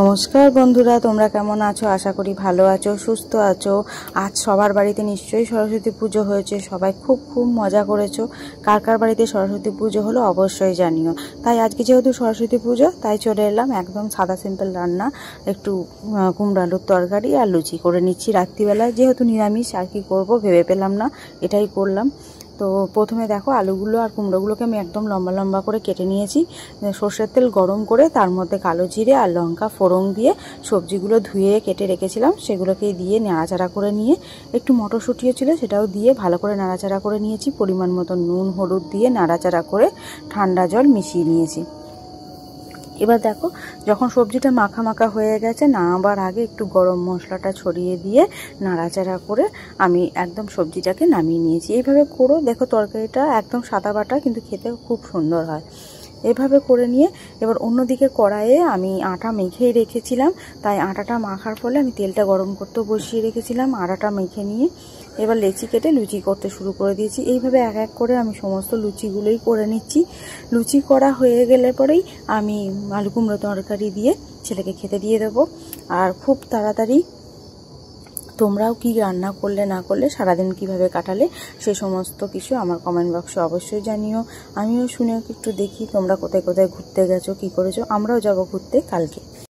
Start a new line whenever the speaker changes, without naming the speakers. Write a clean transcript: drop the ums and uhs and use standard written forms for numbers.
নমস্কার বন্ধুরা, তোমরা কেমন আছো? আশা করি ভালো আছো, সুস্থ আছো। আজ সবার বাড়িতে নিশ্চয়ই সরস্বতী পুজো হয়েছে, সবাই খুব মজা করেছো। কার কার বাড়িতে সরস্বতী পুজো হলো অবশ্যই জানিও। তাই আজকে যেহেতু সরস্বতী পুজো, তাই চলে এলাম একদম সাদা সিম্পল রান্না, একটু কুমড়ো আলুর তরকারি আর লুচি করে নিচ্ছি রাত্রিবেলায়। যেহেতু নিরামিষ, আর কি করবো ভেবে পেলাম না, এটাই করলাম। তো প্রথমে দেখো আলুগুলো আর কুমড়োগুলোকে আমি একদম লম্বা লম্বা করে কেটে নিয়েছি। সর্ষের তেল গরম করে তার মধ্যে কালো জিরে আর লঙ্কা ফোড়ন দিয়ে সবজিগুলো ধুয়ে কেটে রেখেছিলাম, সেগুলোকে দিয়ে নাড়াচাড়া করে নিয়ে একটু মটরশুঁটিও ছিল, সেটাও দিয়ে ভালো করে নাড়াচাড়া করে নিয়েছি। পরিমাণ মতো নুন হলুদ দিয়ে নাড়াচাড়া করে ঠান্ডা জল মিশিয়ে নিয়েছি। এবার দেখো, যখন সবজিটা মাখা মাখা হয়ে গেছে, নামাবার আগে একটু গরম মশলাটা ছড়িয়ে দিয়ে নাড়াচাড়া করে আমি একদম সবজিটাকে নামিয়ে নিয়েছি। এইভাবে করো, দেখো তরকারিটা একদম সাদা বাটা, কিন্তু খেতে খুব সুন্দর হয়। এভাবে করে নিয়ে এবার অন্যদিকে কড়াইয়ে আমি আটা মেখেই রেখেছিলাম, তাই আটাটা মাখার ফলে আমি তেলটা গরম করতেও বসিয়ে রেখেছিলাম। আটাটা মেখে নিয়ে এবার লেচি কেটে লুচি করতে শুরু করে দিয়েছি। এইভাবে এক এক করে আমি সমস্ত লুচিগুলোই করে নিচ্ছি। লুচি করা হয়ে গেলে পরেই আমি আলু কুমড়ো তরকারি দিয়ে ছেলেকে খেতে দিয়ে দেবো। আর খুব তাড়াতাড়ি তোমরাও কি রান্না করলে না করলে, সারাদিন কিভাবে কাটালে, সে সমস্ত কিছু আমার কমেন্ট বক্সে অবশ্যই জানিও। আমিও শুনে একটু দেখি তোমরা কোথায় কোথায় ঘুরতে গেছো, কি করেছো। আমরাও যাব ঘুরতে কালকে।